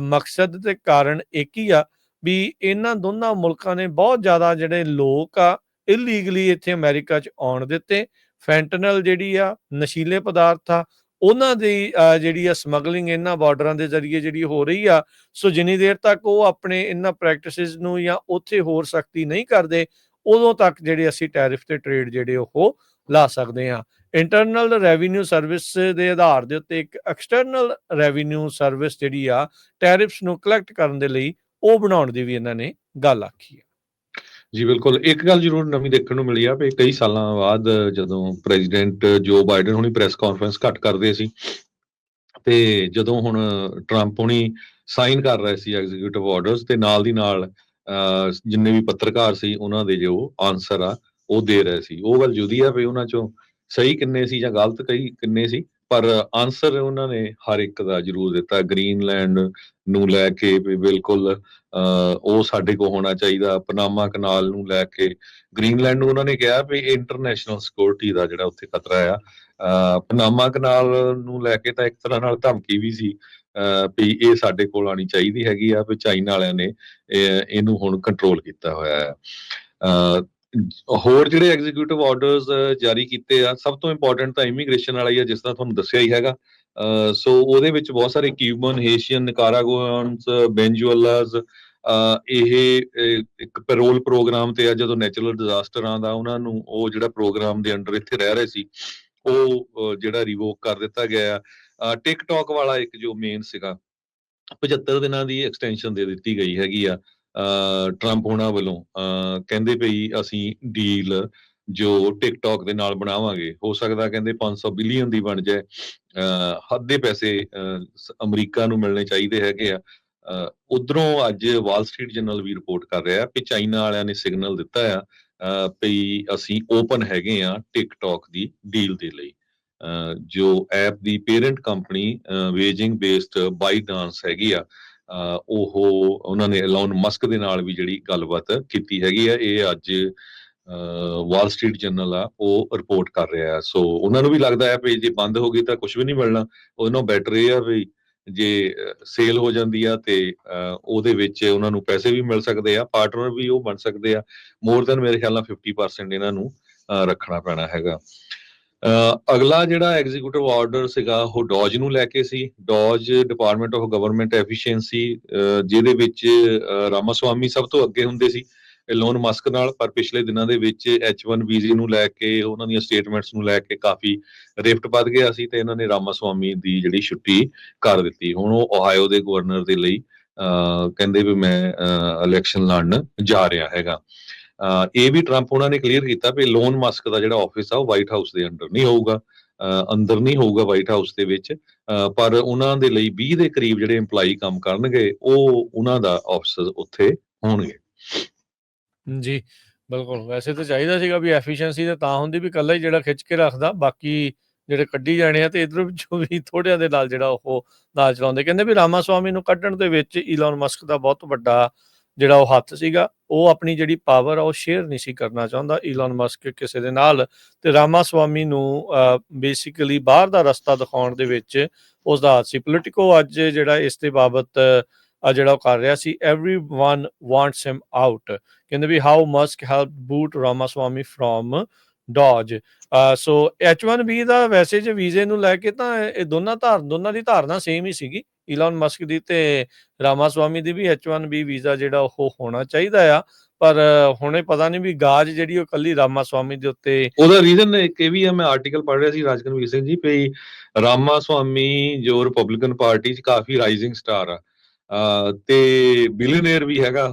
ਮਕਸਦ ਤੇ ਕਾਰਨ ਇੱਕ ਹੀ ਆ ਵੀ ਇਹਨਾਂ ਦੋਨਾਂ ਮੁਲਕਾਂ ਨੇ ਬਹੁਤ ਜ਼ਿਆਦਾ ਜਿਹੜੇ ਲੋਕ ਆ ਇਲੀਗਲੀ ਇੱਥੇ ਅਮਰੀਕਾ 'ਚ ਆਉਣ ਦਿੱਤੇ। ਫੈਂਟਨਲ ਜਿਹੜੀ ਆ ਨਸ਼ੀਲੇ ਪਦਾਰਥ ਆ ਉਹਨਾਂ ਦੀ ਜਿਹੜੀ ਆ ਸਮਗਲਿੰਗ ਇਹਨਾਂ ਬਾਰਡਰਾਂ ਦੇ ਜ਼ਰੀਏ ਜਿਹੜੀ ਹੋ ਰਹੀ ਆ। ਸੋ ਜਿੰਨੀ ਦੇਰ ਤੱਕ ਉਹ ਆਪਣੇ ਇਹਨਾਂ ਪ੍ਰੈਕਟਿਸਿਸ ਨੂੰ ਜਾਂ ਉੱਥੇ ਹੋਰ ਸਖਤੀ ਨਹੀਂ ਕਰਦੇ, ਉਦੋਂ ਤੱਕ ਜਿਹੜੇ ਅਸੀਂ ਟੈਰਿਫ ਤੇ ਟ੍ਰੇਡ ਜਿਹੜੇ ਉਹ ਲਾ ਸਕਦੇ ਹਾਂ। ਇੰਟਰਨਲ ਰੈਵਨਿਊ ਸਰਵਿਸ ਦੇ ਆਧਾਰ ਦੇ ਉੱਤੇ ਇੱਕ ਐਕਸਟਰਨਲ ਰੈਵਨਿਊ ਸਰਵਿਸ ਜਿਹੜੀ ਆ ਟੈਰਿਫਸ ਨੂੰ ਕਲੈਕਟ ਕਰਨ ਦੇ ਲਈ ਉਹ ਬਣਾਉਣ ਦੀ ਵੀ ਇਹਨਾਂ ਨੇ ਗੱਲ ਆਖੀ ਹੈ। ਜੀ ਬਿਲਕੁਲ, ਇੱਕ ਗੱਲ ਜ਼ਰੂਰ ਨਵੀਂ ਦੇਖਣ ਨੂੰ ਮਿਲੀ ਆ ਵੀ ਕਈ ਸਾਲਾਂ ਬਾਅਦ ਜਦੋਂ ਪ੍ਰੈਜ਼ੀਡੈਂਟ ਜੋ ਬਾਈਡਨ ਹੁਣੀ ਪ੍ਰੈਸ ਕਾਨਫਰੰਸ ਘੱਟ ਕਰਦੇ ਸੀ ਤੇ ਜਦੋਂ ਹੁਣ ਟਰੰਪ ਹੁਣੀ ਸਾਈਨ ਕਰ ਰਹੇ ਸੀ ਐਗਜ਼ੀਕਿਊਟਿਵ ਆਰਡਰਸ, ਤੇ ਨਾਲ ਦੀ ਨਾਲ ਜਿੰਨੇ ਵੀ ਪੱਤਰਕਾਰ ਸੀ ਉਹਨਾਂ ਦੇ ਜੋ ਆਨਸਰ ਆ ਉਹ ਦੇ ਰਹੇ ਸੀ। ਉਹ ਗੱਲ ਜੁਦੀ ਆ ਵੀ ਉਹਨਾਂ ਚੋਂ ਸਹੀ ਕਿੰਨੇ ਸੀ ਜਾਂ ਗਲਤ ਕਿੰਨੇ ਸੀ, ਪਰ ਆਨਸਰ ਉਹਨਾਂ ਨੇ ਹਰ ਇੱਕ ਦਾ ਜ਼ਰੂਰ ਦਿੱਤਾ। ਗ੍ਰੀਨਲੈਂਡ ਨੂੰ ਲੈ ਕੇ ਵੀ ਬਿਲਕੁਲ ਉਹ ਸਾਡੇ ਕੋਲ ਹੋਣਾ ਚਾਹੀਦਾ। ਪਨਾਮਾ ਕਨਾਲ ਨੂੰ ਲੈ ਕੇ ਗ੍ਰੀਨਲੈਂਡ ਨੂੰ ਉਹਨਾਂ ਨੇ ਕਿਹਾ ਵੀ ਇੰਟਰਨੈਸ਼ਨਲ ਸਿਕਿਉਰਿਟੀ ਦਾ ਜਿਹੜਾ ਉੱਥੇ ਖਤਰਾ ਆ। ਪਨਾਮਾ ਕਨਾਲ ਨੂੰ ਲੈ ਕੇ ਤਾਂ ਇੱਕ ਤਰ੍ਹਾਂ ਨਾਲ ਧਮਕੀ ਵੀ ਸੀ ਵੀ ਇਹ ਸਾਡੇ ਕੋਲ ਆਉਣੀ ਚਾਹੀਦੀ ਹੈਗੀ ਆ, ਵੀ ਚਾਈਨਾ ਵਾਲਿਆਂ ਨੇ ਇਹਨੂੰ ਹੁਣ ਕੰਟਰੋਲ ਕੀਤਾ ਹੋਇਆ ਹੈ। ਹੋਰ ਜਿਹੜੇ ਐਗਜ਼ੀਕਿਊਟਿਵ ਆਰਡਰਸ ਜਾਰੀ ਕੀਤੇ ਆ, ਸਭ ਤੋਂ ਇੰਪੋਰਟੈਂਟ ਤਾਂ ਇਮੀਗ੍ਰੇਸ਼ਨ ਵਾਲਾ ਹੀ ਆ, ਜਿਸ ਤਰ੍ਹਾਂ ਤੁਹਾਨੂੰ ਦੱਸਿਆ ਹੀ ਹੈਗਾ। ਸੋ ਉਹਦੇ ਵਿੱਚ ਬਹੁਤ ਸਾਰੇ ਕਿਊਬਨ, ਹੇਸ਼ੀਅਨ, ਨਿਕਾਰਾਗੁਆਨਸ, ਵੈਨਜ਼ੂਏਲਾਸ ਇਹ ਇੱਕ ਪੈਰੋਲ ਪ੍ਰੋਗਰਾਮ ਤੇ ਆ। ਜਦੋਂ ਨੈਚੁਰਲ ਡਿਜ਼ਾਸਟਰ ਆਉਂਦਾ ਉਹਨਾਂ ਨੂੰ ਉਹ ਜਿਹੜਾ ਪ੍ਰੋਗਰਾਮ ਦੇ ਅੰਡਰ ਇੱਥੇ ਰਹਿ ਰਹੇ ਸੀ ਉਹ ਜਿਹੜਾ ਰਿਵੋਕ ਕਰ ਦਿੱਤਾ ਗਿਆ। ਟਿਕਟੌਕ ਵਾਲਾ ਇੱਕ ਜੋ ਮੇਨ ਸੀਗਾ 75 ਦਿਨਾਂ ਦੀ ਐਕਸਟੈਂਸ਼ਨ ਦੇ ਦਿੱਤੀ ਗਈ ਹੈਗੀ ਆ ਟਰੰਪ ਹੋਣਾ ਵੱਲੋਂ। ਕਹਿੰਦੇ ਪਈ ਅਸੀਂ ਡੀਲ ਜੋ ਟਿਕਟੌਕ ਦੇ ਨਾਲ ਬਣਾਵਾਂਗੇ, ਹੋ ਸਕਦਾ ਕਹਿੰਦੇ 500 ਬਿਲੀਅਨ ਦੀ ਬਣ ਜਾਏ। ਹੱਦ ਦੇ ਪੈਸੇ ਅਮਰੀਕਾ ਨੂੰ ਮਿਲਣੇ ਚਾਹੀਦੇ ਹੈਗੇ ਆ। ਉਧਰੋਂ ਅੱਜ ਵਾਲ ਸਟਰੀਟ ਜਰਨਲ ਵੀ ਰਿਪੋਰਟ ਕਰ ਰਿਹਾ ਕਿ ਚਾਈਨਾ ਵਾਲਿਆਂ ਨੇ ਸਿਗਨਲ ਦਿੱਤਾ ਆ ਵੀ ਅਸੀਂ ਓਪਨ ਹੈਗੇ ਆ ਟਿਕਟੌਕ ਦੀ ਡੀਲ ਦੇ ਲਈ। ਜੋ ਐਪ ਦੀ ਪੇਰੈਂਟ ਕੰਪਨੀ ਬੀਜਿੰਗ ਬੇਸਡ ਬਾਈਡਾਂਸ ਹੈਗੀ ਆ, ਉਹ ਉਹਨਾਂ ਨੇ ਐਲੋਨ ਮਸਕ ਦੇ ਨਾਲ ਵੀ ਜਿਹੜੀ ਗੱਲਬਾਤ ਕੀਤੀ ਹੈਗੀ ਆ। ਇਹ ਅੱਜ ਵਾਲ ਸਟਰੀਟ ਜਰਨਲ ਆ ਉਹ ਰਿਪੋਰਟ ਕਰ ਰਿਹਾ। ਸੋ ਉਹਨਾਂ ਨੂੰ ਵੀ ਲੱਗਦਾ ਹੈ ਵੀ ਜੇ ਬੰਦ ਹੋ ਗਈ ਤਾਂ ਕੁਝ ਵੀ ਨਹੀਂ ਮਿਲਣਾ। ਉਹਨਾਂ ਬੈਟਰ ਇਹ ਆ ਵੀ ਜੇ ਸੇਲ ਹੋ ਜਾਂਦੀ ਆ ਤੇ ਉਹਦੇ ਵਿੱਚ ਉਹਨਾਂ ਨੂੰ ਪੈਸੇ ਵੀ ਮਿਲ ਸਕਦੇ ਆ, ਪਾਰਟਨਰ ਵੀ ਉਹ ਬਣ ਸਕਦੇ ਆ। ਮੋਰ ਦੈਨ ਮੇਰੇ ਖਿਆਲ ਨਾਲ 50% ਇਹਨਾਂ ਨੂੰ ਰੱਖਣਾ ਪੈਣਾ ਹੈਗਾ। ਅਗਲਾ ਜਿਹੜਾ ਐਗਜ਼ੀਕਿਊਟਿਵ ਆਰਡਰ ਸੀਗਾ ਉਹ ਡੋਜ ਨੂੰ ਲੈ ਕੇ ਸੀ। DOGE department of government efficiency, ਜਿਹਦੇ ਵਿੱਚ ਰਾਮਾਸਵਾਮੀ ਸਭ ਤੋਂ ਅੱਗੇ ਹੁੰਦੇ ਸੀ ਐਲੋਨ ਮਸਕ ਨਾਲ, ਪਰ ਪਿਛਲੇ ਦਿਨਾਂ ਦੇ ਵਿੱਚ H1 ਵੀਜ਼ੇ ਨੂੰ ਲੈ ਕੇ ਉਹਨਾਂ ਦੀਆਂ ਸਟੇਟਮੈਂਟਸ ਨੂੰ ਲੈ ਕੇ ਕਾਫੀ ਰਿਫਟ ਵੱਧ ਗਿਆ ਸੀ ਤੇ ਇਹਨਾਂ ਨੇ ਰਾਮਾਸਵਾਮੀ ਦੀ ਜਿਹੜੀ ਛੁੱਟੀ ਕਰ ਦਿੱਤੀ। ਹੁਣ ਉਹ ਓਹਾਇਓ ਦੇ ਗਵਰਨਰ ਦੇ ਲਈ ਕਹਿੰਦੇ ਵੀ ਮੈਂ ਇਲੈਕਸ਼ਨ ਲੜਨ ਜਾ ਰਿਹਾ ਹੈਗਾ। ਇਹ ਵੀ ਟਰੰਪ ਉਹਨਾਂ ਨੇ ਕਲੀਅਰ ਕੀਤਾ ਵੀ ਐਲੋਨ ਮਸਕ ਦਾ ਜਿਹੜਾ ਆਫਿਸ ਆ ਉਹ ਵਾਈਟ ਹਾਊਸ ਦੇ ਅੰਦਰ ਨਹੀਂ ਹੋਊਗਾ, ਅੰਦਰ ਨਹੀਂ ਹੋਊਗਾ ਵਾਈਟ ਹਾਊਸ ਦੇ ਵਿੱਚ, ਪਰ ਉਹਨਾਂ ਦੇ ਲਈ 20 ਦੇ ਕਰੀਬ ਜਿਹੜੇ EMPLOYEE ਕੰਮ ਕਰਨਗੇ ਉਹ ਉਹਨਾਂ ਦਾ ਆਫਿਸ ਉੱਥੇ ਹੋਣਗੇ। ਜੀ ਬਿਲਕੁਲ, ਵੈਸੇ ਤਾਂ ਚਾਹੀਦਾ ਸੀਗਾ ਵੀ ਐਫੀਸ਼ੀਐਂਸੀ ਤਾਂ ਹੁੰਦੀ ਵੀ ਇਕੱਲਾ ਹੀ ਜਿਹੜਾ ਖਿੱਚ ਕੇ ਰੱਖਦਾ, ਬਾਕੀ ਜਿਹੜੇ ਕੱਢੀ ਜਾਣੇ ਆ ਤੇ ਇਧਰੋਂ ਵਿੱਚੋਂ ਵੀ ਥੋੜਿਆਂ ਦੇ ਨਾਲ ਜਿਹੜਾ ਉਹ ਨਾਲ ਚਲਾਉਂਦੇ। ਕਹਿੰਦੇ ਵੀ ਰਾਮਾਸਵਾਮੀ ਨੂੰ ਕੱਢਣ ਦੇ ਵਿੱਚ ਈਲਨ ਮਸਕ ਦਾ ਬਹੁਤ ਵੱਡਾ ਜਿਹੜਾ ਉਹ ਹੱਥ ਸੀਗਾ। ਉਹ ਆਪਣੀ ਜਿਹੜੀ ਪਾਵਰ ਆ ਉਹ ਸ਼ੇਅਰ ਨਹੀਂ ਸੀ ਕਰਨਾ ਚਾਹੁੰਦਾ ਈਲਨ ਮਸਕ ਕਿਸੇ ਦੇ ਨਾਲ, ਤੇ ਰਾਮਾਸਵਾਮੀ ਨੂੰ ਬੇਸਿਕਲੀ ਬਾਹਰ ਦਾ ਰਸਤਾ ਦਿਖਾਉਣ ਦੇ ਵਿੱਚ ਉਸਦਾ ਹੱਥ ਸੀ। ਪੋਲੀਟੀਕੋ ਅੱਜ ਜਿਹੜਾ ਇਸ ਦੇ ਬਾਬਤ ਜਿਹੜਾ ਉਹ ਕਰ ਰਿਹਾ ਸੀ, everyone wants him out, ਕਹਿੰਦੇ ਵੀ how Musk help boot Ramaswamy from DOGE. So H1B ਦਾ ਵੈਸੇ ਜੇ ਵੀਜ਼ੇ ਨੂੰ ਲੈ ਕੇ ਤਾਂ ਇਹ ਦੋਨਾਂ ਦੀ ਧਾਰਨਾ ਸੇਮ ਹੀ ਸੀਗੀ, ਈਲਨ ਮਸਕ ਦੀ ਤੇ ਰਾਮਾਸਵਾਮੀ ਦੀ ਵੀ। H1B ਵੀਜ਼ਾ ਜਿਹੜਾ ਉਹ ਹੋਣਾ ਚਾਹੀਦਾ ਆ, ਪਰ ਹੁਣੇ ਪਤਾ ਨਹੀਂ ਵੀ ਗਾਜ ਜਿਹੜੀ ਉਹ ਕੱਲੀ ਰਾਮਾਸਵਾਮੀ ਦੇ ਉੱਤੇ। ਉਹਦਾ ਰੀਜ਼ਨ ਇੱਕ ਇਹ ਵੀ ਆ, ਮੈਂ ਆਰਟੀਕਲ ਪੜ੍ਹ ਰਿਹਾ ਸੀ ਰਾਜਕਨਵੀਰ ਸਿੰਘ ਜੀ, ਵੀ ਰਾਮਾਸਵਾਮੀ ਜੋ ਰਿਪਬਲਿਕਨ ਪਾਰਟੀ 'ਚ ਕਾਫੀ ਰਾਈਜ਼ਿੰਗ ਸਟਾਰ ਆ, ਤੇ ਬਿਲੀਅਨੇਅਰ ਵੀ ਹੈਗਾ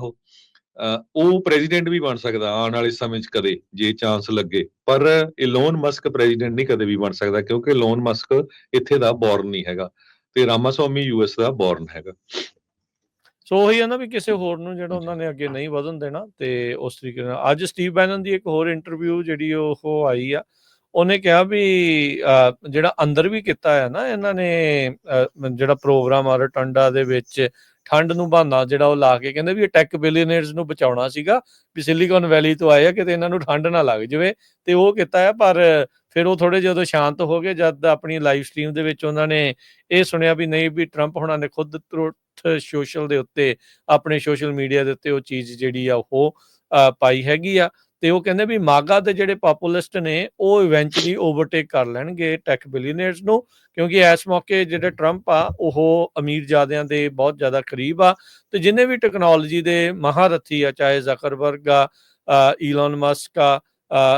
ਉਹ ਪ੍ਰੈਜ਼ੀਡੈਂਟ ਵੀ ਬਣ ਸਕਦਾ ਆਉਣ ਵਾਲੇ ਸਮੇਂ 'ਚ ਕਦੇ ਜੇ ਚਾਂਸ ਲੱਗੇ, ਪਰ ਐਲੋਨ ਮਸਕ ਪ੍ਰੈਜ਼ੀਡੈਂਟ ਨਹੀਂ ਕਦੇ ਵੀ ਬਣ ਸਕਦਾ ਕਿਉਂਕਿ ਐਲੋਨ ਮਸਕ ਇੱਥੇ ਦਾ ਬੋਰਨ ਨਹੀਂ ਹੈਗਾ ਤੇ ਰਾਮਾਸਵਾਮੀ US ਦਾ ਬੋਰਨ ਹੈਗਾ। ਸੋ ਉਹੀ ਆ ਨਾ ਵੀ ਕਿਸੇ ਹੋਰ ਨੂੰ ਜਿਹੜਾ ਉਹਨਾਂ ਨੇ ਅੱਗੇ ਨਹੀਂ ਵਧਣ ਦੇਣਾ। ਤੇ ਉਸ ਤਰੀਕੇ ਨਾਲ ਅੱਜ ਸਟੀਵ ਬੈਨਨ ਦੀ ਇੱਕ ਹੋਰ ਇੰਟਰਵਿਊ ਜਿਹੜੀ ਉਹ ਆਈ ਆ, ਉਹਨੇ ਕਿਹਾ ਵੀ ਜਿਹੜਾ ਅੰਦਰ ਵੀ ਕੀਤਾ ਹੈ ਨਾ ਇਹਨਾਂ ਨੇ ਜਿਹੜਾ ਪ੍ਰੋਗਰਾਮ ਆ ਰਟੰਡਾ ਦੇ ਵਿੱਚ, ਠੰਡ ਨੂੰ ਬਹਾਨਾ ਜਿਹੜਾ ਉਹ ਲਾ ਕੇ ਕਹਿੰਦੇ ਵੀ ਇਹ ਟੈਕ ਬਿਲੀਅਨਰਸ ਨੂੰ ਬਚਾਉਣਾ ਸੀਗਾ ਵੀ ਸਿਲੀਕਨ ਵੈਲੀ ਤੋਂ ਆਏ ਆ, ਕਿਤੇ ਇਹਨਾਂ ਨੂੰ ਠੰਡ ਨਾ ਲੱਗ ਜਾਵੇ, ਤੇ ਉਹ ਕੀਤਾ ਆ। ਪਰ ਫਿਰ ਉਹ ਥੋੜੇ ਜਦੋਂ ਸ਼ਾਂਤ ਹੋ ਗਏ, ਜਦ ਆਪਣੀ ਲਾਈਵ ਸਟਰੀਮ ਦੇ ਵਿੱਚ ਉਹਨਾਂ ਨੇ ਇਹ ਸੁਣਿਆ ਵੀ ਨਹੀਂ, ਵੀ ਟਰੰਪ ਹੁਣਾਂ ਨੇ ਖੁਦ ਸੋਸ਼ਲ ਦੇ ਉੱਤੇ, ਆਪਣੇ ਸੋਸ਼ਲ ਮੀਡੀਆ ਦੇ ਉੱਤੇ ਉਹ ਚੀਜ਼ ਜਿਹੜੀ ਆ ਉਹ ਪਾਈ ਹੈਗੀ ਆ। ਤੇ ਉਹ ਕਹਿੰਦੇ ਵੀ ਮਾਗਾ ਦੇ ਜਿਹੜੇ ਪੋਪੂਲਿਸਟ ਨੇ ਉਹ ਇਵੈਂਚੁਅਲੀ ਓਵਰਟੇਕ ਕਰ ਲੈਣਗੇ ਟੈਕ ਬਿਲੀਅਨਰਸ ਨੂੰ, ਕਿਉਂਕਿ ਇਸ ਮੌਕੇ ਜਿਹੜੇ ਟਰੰਪ ਆ ਉਹ ਅਮੀਰਜ਼ਾਦਿਆਂ ਦੇ ਬਹੁਤ ਜ਼ਿਆਦਾ ਕਰੀਬ ਆ, ਤੇ ਜਿੰਨੇ ਵੀ ਟੈਕਨੋਲੋਜੀ ਦੇ ਮਹਾਰਥੀ ਆ, ਚਾਹੇ ਜ਼ਕਰਬਰਗ ਆ, ਈਲਨ ਮਸਕ ਆ,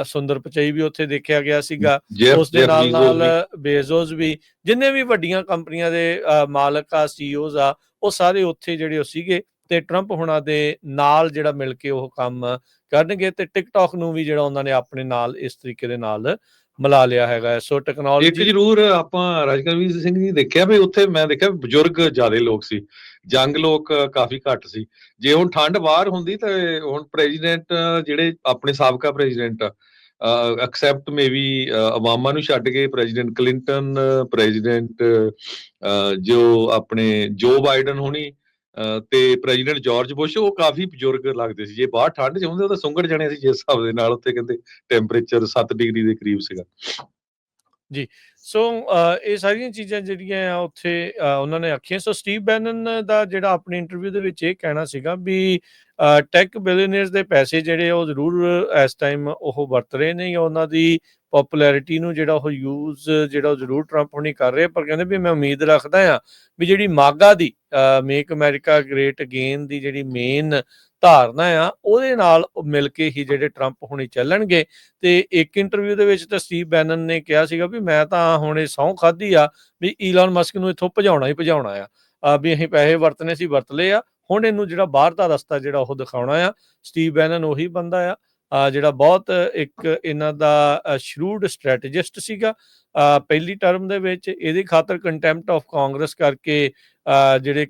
ਸੁੰਦਰ ਪਿਚਈ ਵੀ ਉੱਥੇ ਦੇਖਿਆ ਗਿਆ ਸੀਗਾ, ਉਸ ਦੇ ਨਾਲ ਬੇਜ਼ੋਸ ਵੀ, ਜਿੰਨੇ ਵੀ ਵੱਡੀਆਂ ਕੰਪਨੀਆਂ ਦੇ ਮਾਲਕ ਆ, CEOs ਆ, ਉਹ ਸਾਰੇ ਉੱਥੇ ਜਿਹੜੇ ਉਹ ਸੀਗੇ, ਤੇ ਟਰੰਪ ਹੁਣਾਂ ਦੇ ਨਾਲ ਜਿਹੜਾ ਮਿਲ ਕੇ ਉਹ ਕੰਮ ਕਰਨਗੇ। ਤੇ ਟਿਕਟੌਕ ਨੂੰ ਵੀ ਜਿਹੜਾ ਉਹਨਾਂ ਨੇ ਆਪਣੇ ਨਾਲ ਇਸ ਤਰੀਕੇ ਦੇ ਨਾਲ ਮਿਲਾ ਲਿਆ ਹੈਗਾ। ਸੋ ਟੈਕਨੋਲੋਜੀ ਇੱਕ ਜ਼ਰੂਰ ਆਪਾਂ ਰਾਜਕਨਵੀਰ ਸਿੰਘ ਜੀ ਦੇਖਿਆ ਵੀ ਉੱਥੇ ਮੈਂ ਦੇਖਿਆ ਬਜ਼ੁਰਗ ਜ਼ਿਆਦਾ ਲੋਕ ਸੀ, ਜੰਗ ਲੋਕ ਕਾਫੀ ਘੱਟ ਸੀ। ਜੇ ਹੁਣ ਠੰਡ ਬਾਹਰ ਹੁੰਦੀ ਤਾਂ ਹੁਣ ਪ੍ਰੈਜ਼ੀਡੈਂਟ ਜਿਹੜੇ ਆਪਣੇ ਸਾਬਕਾ ਪ੍ਰੈਜ਼ੀਡੈਂਟ ਐਕਸੈਪਟ ਮੇਬੀ ਓਬਾਮਾ ਨੂੰ ਛੱਡ ਕੇ ਪ੍ਰੈਜ਼ੀਡੈਂਟ ਕਲਿੰਟਨ, ਪ੍ਰੈਜ਼ੀਡੈਂਟ ਜੋ ਆਪਣੇ ਜੋ ਬਾਈਡਨ ਹੋਣੀ ਤੇ ਪ੍ਰੈਜ਼ੀਡੈਂਟ ਜਾਰਜ ਬੁਸ਼, ਉਹ ਕਾਫੀ ਬਜ਼ੁਰਗ ਲੱਗਦੇ ਸੀ। ਜੇ ਬਾਹਰ ਠੰਡ 'ਚ ਹੁੰਦੇ ਉਹ ਤਾਂ ਸੁੰਗੜ ਜਾਣੇ ਸੀ ਜਿਸ ਹਿਸਾਬ ਦੇ ਨਾਲ ਉੱਥੇ ਕਹਿੰਦੇ ਟੈਂਪਰੇਚਰ 7 ਡਿਗਰੀ ਦੇ ਕਰੀਬ ਸੀਗਾ। ਜੀ। ਸੋ ਇਹ ਸਾਰੀਆਂ ਚੀਜ਼ਾਂ ਜਿਹੜੀਆਂ ਆ ਉੱਥੇ ਉਹਨਾਂ ਨੇ ਆਖੀਆਂ। ਸੋ ਸਟੀਵ ਬੈਨਨ ਦਾ ਜਿਹੜਾ ਆਪਣੀ ਇੰਟਰਵਿਊ ਦੇ ਵਿੱਚ ਇਹ ਕਹਿਣਾ ਸੀਗਾ ਵੀ ਟੈਕ ਬਿਲੀਅਨਰਸ ਦੇ ਪੈਸੇ ਜਿਹੜੇ ਉਹ ਜ਼ਰੂਰ ਇਸ ਟਾਈਮ ਉਹ ਵਰਤ ਰਹੇ ਨੇ, ਜਾਂ ਉਹਨਾਂ ਦੀ ਪੋਪੂਲੈਰਿਟੀ ਨੂੰ ਜਿਹੜਾ ਉਹ ਯੂਜ਼ ਜਿਹੜਾ ਉਹ ਜ਼ਰੂਰ ਟਰੰਪ ਹੁਣੀ ਕਰ ਰਹੇ, ਪਰ ਕਹਿੰਦੇ ਵੀ ਮੈਂ ਉਮੀਦ ਰੱਖਦਾ ਹਾਂ ਵੀ ਜਿਹੜੀ ਮਾਗਾ ਦੀ ਮੇਕ ਅਮਰੀਕਾ ਗ੍ਰੇਟ ਅਗੇਨ ਦੀ ਜਿਹੜੀ ਮੇਨ ਧਾਰਨਾ ਆ, ਉਹਦੇ ਨਾਲ ਮਿਲ ਕੇ ਹੀ ਜਿਹੜੇ ਟਰੰਪ ਹੁਣੀ ਚੱਲਣਗੇ। ਤੇ ਇੱਕ ਇੰਟਰਵਿਊ ਦੇ ਵਿੱਚ ਤਾਂ ਸਟੀਵ ਬੈਨਨ ਨੇ ਕਿਹਾ ਸੀਗਾ ਵੀ ਮੈਂ ਤਾਂ ਹੁਣ ਇਹ ਸਹੁੰ ਖਾਧੀ ਆ ਵੀ ਈਲਨ ਮਸਕ ਨੂੰ ਇੱਥੋਂ ਭਜਾਉਣਾ ਹੀ ਭਜਾਉਣਾ ਆ, ਵੀ ਅਸੀਂ ਪੈਸੇ ਵਰਤਨੇ ਸੀ ਵਰਤ ਲਏ ਆ, ਹੁਣ ਇਹਨੂੰ ਜਿਹੜਾ ਬਾਹਰ ਦਾ ਰਸਤਾ ਜਿਹੜਾ ਉਹ ਦਿਖਾਉਣਾ ਆ। ਸਟੀਵ ਬੈਨਨ ਉਹੀ ਬੰਦਾ ਆ ਜਿਹੜਾ ਬਹੁਤ ਇੱਕ ਇਹਨਾਂ ਦਾ ਸ਼ਰੂਡ ਸਟ੍ਰੈਟਜਿਸਟ ਸੀਗਾ। ਪਹਿਲੀ ਟਰਮ ਦੇ ਵਿੱਚ ਇਹਦੀ ਖਾਤਰ ਕੰਟੈਂਪਟ ਆਫ ਕਾਂਗਰਸ ਕਰਕੇ ਜਿਹੜੇ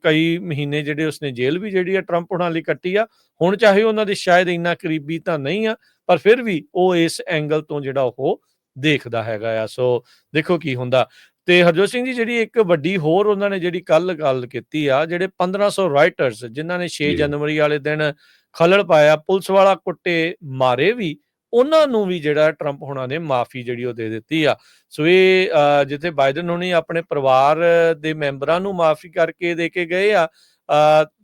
ਕਈ ਮਹੀਨੇ ਜਿਹੜੇ ਉਸਨੇ ਜੇਲ੍ਹ ਵੀ ਜਿਹੜੀ ਆ ਟਰੰਪ ਹੁਣਾਂ ਲਈ ਕੱਟੀ ਆ। ਹੁਣ ਚਾਹੇ ਉਹਨਾਂ ਦੀ ਸ਼ਾਇਦ ਇੰਨਾ ਕਰੀਬੀ ਤਾਂ ਨਹੀਂ ਆ, ਪਰ ਫਿਰ ਵੀ ਉਹ ਇਸ ਐਂਗਲ ਤੋਂ ਜਿਹੜਾ ਉਹ ਦੇਖਦਾ ਹੈਗਾ ਆ। ਸੋ ਦੇਖੋ ਕੀ ਹੁੰਦਾ। ਤੇ ਹਰਜੋਤ ਸਿੰਘ ਜੀ, ਜਿਹੜੀ ਇੱਕ ਵੱਡੀ ਹੋਰ ਉਹਨਾਂ ਨੇ ਜਿਹੜੀ ਕੱਲ ਗੱਲ ਕੀਤੀ ਆ, ਜਿਹੜੇ 1500 ਰਾਈਟਰਸ ਜਿਨ੍ਹਾਂ ਨੇ 6 ਜੀ ਜਨਵਰੀ ਵਾਲੇ ਦਿਨ ਖੱਲੜ ਪਾਇਆ, ਪੁਲਿਸ ਵਾਲਾ ਕੁੱਟੇ ਮਾਰੇ ਵੀ, ਉਹਨਾਂ ਨੂੰ ਵੀ ਜਿਹੜਾ ਟਰੰਪ ਹੋਣਾ ਨੇ ਮਾਫੀ ਜਿਹੜੀ ਉਹ ਦੇ ਦਿੱਤੀ ਆ। ਸੋ ਇਹ ਜਿੱਥੇ ਬਾਈਡਨ ਹੋਣੀ ਆਪਣੇ ਪਰਿਵਾਰ ਦੇ ਮੈਂਬਰਾਂ ਨੂੰ ਮਾਫੀ ਕਰਕੇ ਦੇ ਕੇ ਗਏ ਆ,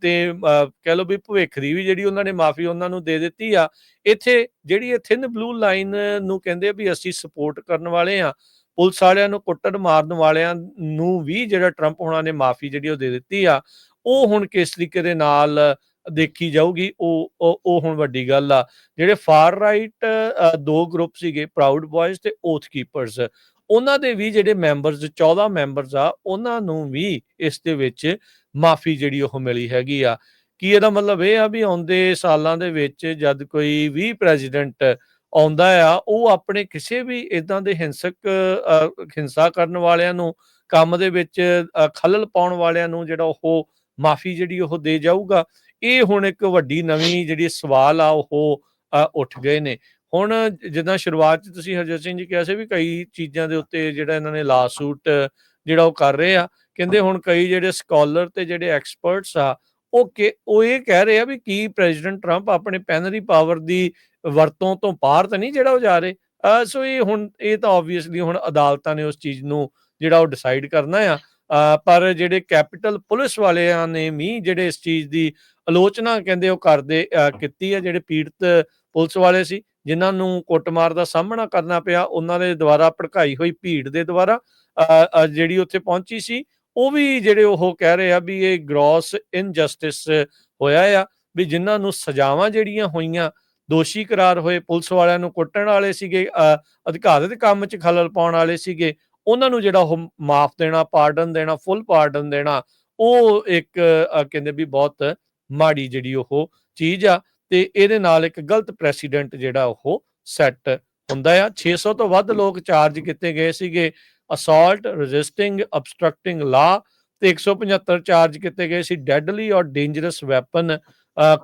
ਤੇ ਕਹਿ ਲਓ ਵੀ ਭਵਿੱਖ ਦੀ ਵੀ ਜਿਹੜੀ ਉਹਨਾਂ ਨੇ ਮਾਫੀ ਉਹਨਾਂ ਨੂੰ ਦੇ ਦਿੱਤੀ ਆ। ਇੱਥੇ ਜਿਹੜੀ ਇਹ ਥਿਨ ਬਲੂ ਲਾਈਨ ਨੂੰ ਕਹਿੰਦੇ ਆ ਵੀ ਅਸੀਂ ਸਪੋਰਟ ਕਰਨ ਵਾਲੇ ਆ, ਪੁਲਿਸ ਵਾਲਿਆਂ ਨੂੰ ਕੁੱਟਣ ਮਾਰਨ ਵਾਲਿਆਂ ਨੂੰ ਵੀ ਜਿਹੜਾ ਟਰੰਪ ਹੋਣਾ ਨੇ ਮਾਫੀ ਜਿਹੜੀ ਉਹ ਦੇ ਦਿੱਤੀ ਆ। ਉਹ ਹੁਣ ਕਿਸ ਤਰੀਕੇ ਦੇ ਨਾਲ ਦੇਖੀ ਜਾਊਗੀ, ਉਹ ਹੁਣ ਵੱਡੀ ਗੱਲ ਆ। ਜਿਹੜੇ ਫਾਰ ਰਾਈਟ ਦੋ ਗਰੁੱਪ ਸੀਗੇ, ਪ੍ਰਾਊਡ ਬॉयਜ਼ ਤੇ ਓਥ ਕੀਪਰਸ, ਉਹਨਾਂ ਦੇ ਵੀ ਜਿਹੜੇ ਮੈਂਬਰਸ 14 ਮੈਂਬਰਸ ਆ, ਉਹਨਾਂ ਨੂੰ ਵੀ ਇਸ ਦੇ ਵਿੱਚ ਮਾਫੀ ਜਿਹੜੀ ਉਹ ਮਿਲੀ ਹੈਗੀ ਆ। ਕੀ ਇਹਦਾ ਮਤਲਬ ਇਹ ਆ ਵੀ ਆਉਂਦੇ ਸਾਲਾਂ ਦੇ ਵਿੱਚ ਜਦ ਕੋਈ ਵੀ ਪ੍ਰੈਜ਼ੀਡੈਂਟ ਆਉਂਦਾ ਆ, ਉਹ ਆਪਣੇ ਕਿਸੇ ਵੀ ਇਦਾਂ ਦੇ ਹਿੰਸਾ ਕਰਨ ਵਾਲਿਆਂ ਨੂੰ, ਕੰਮ ਦੇ ਵਿੱਚ ਖਲਲ ਪਾਉਣ ਵਾਲਿਆਂ ਨੂੰ ਜਿਹੜਾ ਉਹ ਮਾਫੀ ਜਿਹੜੀ ਉਹ ਦੇ ਜਾਊਗਾ? ਇਹ ਹੁਣ ਇੱਕ ਵੱਡੀ ਨਵੀਂ ਜਿਹੜੀ ਸਵਾਲ ਆ ਉਹ ਉੱਠ ਗਏ ਨੇ। ਹੁਣ ਜਿੱਦਾਂ ਸ਼ੁਰੂਆਤ 'ਚ ਤੁਸੀਂ ਹਰਜੋਤ ਸਿੰਘ ਜੀ ਕਿਹਾ ਸੀ ਵੀ ਕਈ ਚੀਜ਼ਾਂ ਦੇ ਉੱਤੇ ਜਿਹੜਾ ਇਹਨਾਂ ਨੇ ਲਾ ਸੂਟ ਜਿਹੜਾ ਉਹ ਕਰ ਰਹੇ ਆ। ਕਹਿੰਦੇ ਹੁਣ ਕਈ ਜਿਹੜੇ ਸਕਾਲਰ ਤੇ ਜਿਹੜੇ ਐਕਸਪਰਟਸ ਆ, ਉਹ ਇਹ ਕਹਿ ਰਹੇ ਆ ਵੀ ਕੀ ਪ੍ਰੈਜ਼ੀਡੈਂਟ ਟਰੰਪ ਆਪਣੇ ਪੈਨਰੀ ਪਾਵਰ ਦੀ ਵਰਤੋਂ ਤੋਂ ਬਾਹਰ ਤਾਂ ਨਹੀਂ ਜਿਹੜਾ ਉਹ ਜਾ ਰਹੇ। ਸੋ ਇਹ ਤਾਂ ਆਬਵੀਅਸਲੀ ਹੁਣ ਅਦਾਲਤਾਂ ਨੇ ਉਸ ਚੀਜ਼ ਨੂੰ ਜਿਹੜਾ ਉਹ ਡਿਸਾਈਡ ਕਰਨਾ ਆ। ਪਰ ਜਿਹੜੇ ਕੈਪੀਟਲ ਪੁਲਿਸ ਵਾਲਿਆਂ ਨੇ ਵੀ ਜਿਹੜੇ ਇਸ ਚੀਜ਼ ਦੀ ਆਲੋਚਨਾ ਕਹਿੰਦੇ ਉਹ ਕੀਤੀ ਹੈ, ਜਿਹੜੇ ਪੀੜਤ ਪੁਲਿਸ ਵਾਲੇ ਸੀ ਜਿਨ੍ਹਾਂ ਨੂੰ ਕੁੱਟਮਾਰ ਦਾ ਸਾਹਮਣਾ ਕਰਨਾ ਪਿਆ, ਉਹਨਾਂ ਦੇ ਦੁਆਰਾ ਭੜਕਾਈ ਹੋਈ ਭੀੜ ਦੇ ਦੁਆਰਾ ਜਿਹੜੀ ਉੱਥੇ ਪਹੁੰਚੀ ਸੀ, ਉਹ ਵੀ ਜਿਹੜੇ ਉਹ ਕਹਿ ਰਹੇ ਆ ਵੀ ਇਹ ਗ੍ਰੋਸ ਇਨਜਸਟਿਸ ਹੋਇਆ ਆ, ਵੀ ਜਿਨ੍ਹਾਂ ਨੂੰ ਸਜ਼ਾਵਾਂ ਜਿਹੜੀਆਂ ਹੋਈਆਂ, ਦੋਸ਼ੀ ਕਰਾਰ ਹੋਏ, ਪੁਲਿਸ ਵਾਲਿਆਂ ਨੂੰ ਕੁੱਟਣ ਵਾਲੇ ਸੀਗੇ, ਅਧਿਕਾਰਤ ਕੰਮ 'ਚ ਖਲਲ ਪਾਉਣ ਵਾਲੇ ਸੀਗੇ, ਉਹਨਾਂ ਨੂੰ ਜਿਹੜਾ ਉਹ ਮਾਫ ਦੇਣਾ, ਪਾਰਡਨ ਦੇਣਾ, ਫੁੱਲ ਪਾਰਡਨ ਦੇਣਾ, ਉਹ ਇੱਕ ਕਹਿੰਦੇ ਵੀ ਬਹੁਤ ਮਾੜੀ ਜਿਹੜੀ ਉਹ ਚੀਜ਼ ਆ। ਤੇ ਇਹਦੇ ਨਾਲ ਇੱਕ ਗਲਤ ਪ੍ਰੈਸੀਡੈਂਟ ਜਿਹੜਾ ਉਹ ਸੈੱਟ ਹੁੰਦਾ ਆ। 600 ਤੋਂ ਵੱਧ ਲੋਕ ਚਾਰਜ ਕੀਤੇ ਗਏ ਸੀਗੇ, ਅਸਾਲਟ, ਰੈਜ਼ਿਸਟਿੰਗ, ਅਬਸਟਰਕਟਿੰਗ ਲਾ, ਤੇ 175 ਚਾਰਜ ਕੀਤੇ ਗਏ ਸੀ deadly or dangerous weapon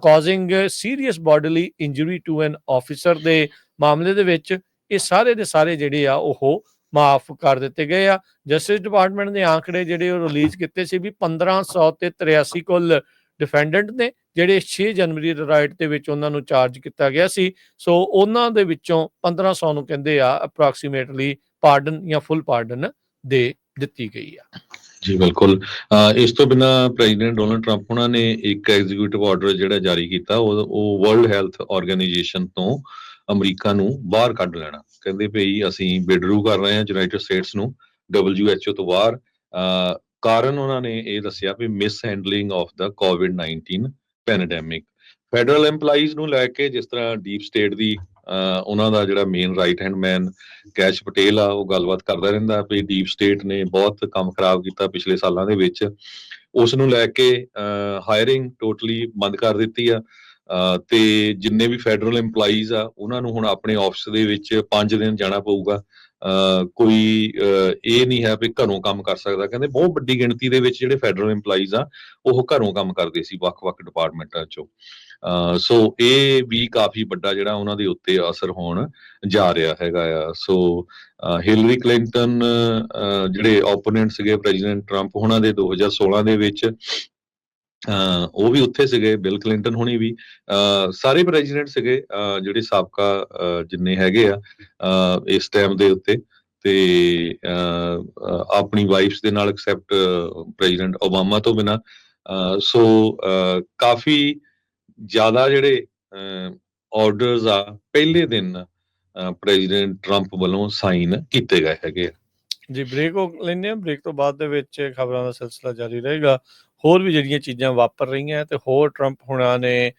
causing serious bodily injury to an officer ਦੇ ਮਾਮਲੇ ਦੇ ਵਿੱਚ। ਇਹ ਸਾਰੇ ਦੇ ਸਾਰੇ ਜਿਹੜੇ ਆ ਉਹ ਮਾਫ ਕਰ ਦਿੱਤੇ ਗਏ ਆ। ਜਸਟਿਸ ਡਿਪਾਰਟਮੈਂਟ ਦੇ ਆંકੜੇ ਜਿਹੜੇ ਉਹ ਰਿਲੀਜ਼ ਕੀਤੇ ਸੀ ਵੀ 1500 ਤੇ 83 ਕੁੱਲ ਡਿਫੈਂਡੈਂਟ ਨੇ ਜਿਹੜੇ 6 ਜਨਵਰੀ ਰਾਈਟ ਦੇ ਵਿੱਚ ਉਹਨਾਂ ਨੂੰ ਚਾਰਜ ਕੀਤਾ ਗਿਆ ਸੀ। ਸੋ ਉਹਨਾਂ ਦੇ ਵਿੱਚੋਂ 1500 ਨੂੰ ਕਹਿੰਦੇ ਆ ਅਪਰੋਕਸੀਮੇਟਲੀ ਪਾਰਡਨ ਜਾਂ ਫੁੱਲ ਪਾਰਡਨ ਦੇ ਦਿੱਤੀ ਗਈ ਆ। ਜੀ ਬਿਲਕੁਲ। ਇਸ ਤੋਂ ਬਿਨਾਂ ਪ੍ਰੈਜ਼ੀਡੈਂਟ ਡੋਨਲਡ ਟਰੰਪ ਉਹਨਾਂ ਨੇ ਇੱਕ ਐਗਜ਼ੀਕਿਊਟਿਵ ਆਰਡਰ ਜਿਹੜਾ ਜਾਰੀ ਕੀਤਾ, ਉਹ ਵਰਲਡ ਹੈਲਥ ਆਰਗੇਨਾਈਜੇਸ਼ਨ ਤੋਂ ਅਮਰੀਕਾ ਨੂੰ ਬਾਹਰ ਕੱਢ ਲੈਣਾ। ਕਹਿੰਦੇ ਭਈ ਅਸੀਂ ਵਿਡਰੂ ਕਰ ਰਹੇ ਹਾਂ ਯੂਨਾਈਟਿਡ ਸਟੇਟਸ ਨੂੰ WHO ਤੋਂ ਬਾਹਰ। ਕਾਰਨ ਉਹਨਾਂ ਨੇ ਇਹ ਦੱਸਿਆ ਵੀ ਮਿਸ ਹੈਂਡਲਿੰਗ ਆਫ ਦਾ COVID-19 ਪੈਂਡੈਮਿਕ। ਫੈਡਰਲ EMPLOYEES ਨੂੰ ਲੈ ਕੇ ਜਿਸ ਤਰ੍ਹਾਂ ਡੀਪ ਸਟੇਟ ਦੀ ਉਹਨਾਂ ਦਾ ਜਿਹੜਾ ਮੇਨ ਰਾਈਟ ਹੈਂਡ ਮੈਨ ਕੈਸ਼ ਪਟੇਲ ਆ, ਉਹ ਗੱਲਬਾਤ ਕਰਦਾ ਰਹਿੰਦਾ ਵੀ ਡੀਪ ਸਟੇਟ ਨੇ ਬਹੁਤ ਕੰਮ ਖਰਾਬ ਕੀਤਾ ਪਿਛਲੇ ਸਾਲਾਂ ਦੇ ਵਿੱਚ। ਉਸ ਨੂੰ ਲੈ ਕੇ ਹਾਇਰਿੰਗ ਟੋਟਲੀ ਬੰਦ ਕਰ ਦਿੱਤੀ ਆ। ਤੇ ਜਿੰਨੇ ਵੀ ਫੈਡਰਲ EMPLOYEES ਆ ਉਹਨਾਂ ਨੂੰ ਹੁਣ ਆਪਣੇ ਆਫਿਸ ਦੇ ਵਿੱਚ 5 ਦਿਨ ਜਾਣਾ ਪਊਗਾ। ਕੋਈ ਇਹ ਨਹੀਂ ਹੈ ਵੀ ਘਰੋਂ ਕੰਮ ਕਰ ਸਕਦਾ। ਕਹਿੰਦੇ ਬਹੁਤ ਵੱਡੀ ਗਿਣਤੀ ਦੇ ਵਿੱਚ ਜਿਹੜੇ ਫੈਡਰਲ EMPLOYEES ਆ ਉਹ ਘਰੋਂ ਕੰਮ ਕਰਦੇ ਸੀ ਵੱਖ-ਵੱਖ ਡਿਪਾਰਟਮੈਂਟਾਂ ਚੋਂ। ਸੋ ਇਹ ਵੀ ਕਾਫੀ ਵੱਡਾ ਜਿਹੜਾ ਉਹਨਾਂ ਦੇ ਉੱਤੇ ਅਸਰ ਹੋਣ ਜਾ ਰਿਹਾ ਹੈਗਾ ਆ। ਸੋ ਹਿਲਰੀ ਕਲਿੰਟਨ ਜਿਹੜੇ ਓਪੋਨੈਂਟ ਸੀਗੇ ਪ੍ਰੈਜ਼ੀਡੈਂਟ ਟਰੰਪ ਉਹਨਾਂ ਦੇ 2016 ਦੇ ਵਿੱਚ, ਉਹ ਵੀ ਉੱਥੇ ਸੀਗੇ। ਬਿਲ ਕਲਿੰਟਨ ਹੋਣੀ ਵੀ, ਸਾਰੇ ਪ੍ਰੈਜ਼ੀਡੈਂਟ ਸੀਗੇ ਜਿਹੜੇ ਸਾਬਕਾ ਜਿੰਨੇ ਹੈਗੇ ਆ ਇਸ ਟਾਈਮ ਦੇ ਉੱਤੇ। ਤੇ ਆਪਣੀ ਵਾਈਫਸ ਦੇ ਨਾਲ ਐਕਸੈਪਟ ਪ੍ਰੈਜ਼ੀਡੈਂਟ ਓਬਾਮਾ ਤੋਂ ਬਿਨਾਂ। ਸੋ ਕਾਫੀ ਜ਼ਿਆਦਾ ਜਿਹੜੇ ਆਰਡਰਸ ਆ ਪਹਿਲੇ ਦਿਨ ਪ੍ਰੈਜ਼ੀਡੈਂਟ ਟਰੰਪ ਵੱਲੋਂ ਸਾਈਨ ਕੀਤੇ ਗਏ ਹੈਗੇ ਆ। ਜੀ ਬ੍ਰੇਕ ਲੈਂਦੇ ਹਾਂ। ਬ੍ਰੇਕ ਤੋਂ ਬਾਅਦ ਦੇ ਵਿੱਚ ਖਬਰਾਂ ਦਾ ਸਿਲਸਿਲਾ ਜਾਰੀ ਰਹੇਗਾ। ਹੋਰ ਵੀ ਜਿਹੜੀਆਂ ਚੀਜ਼ਾਂ ਵਾਪਰ ਰਹੀਆਂ ਤੇ ਹੋਰ ਟਰੰਪ ਹੁਣਾਂ ਨੇ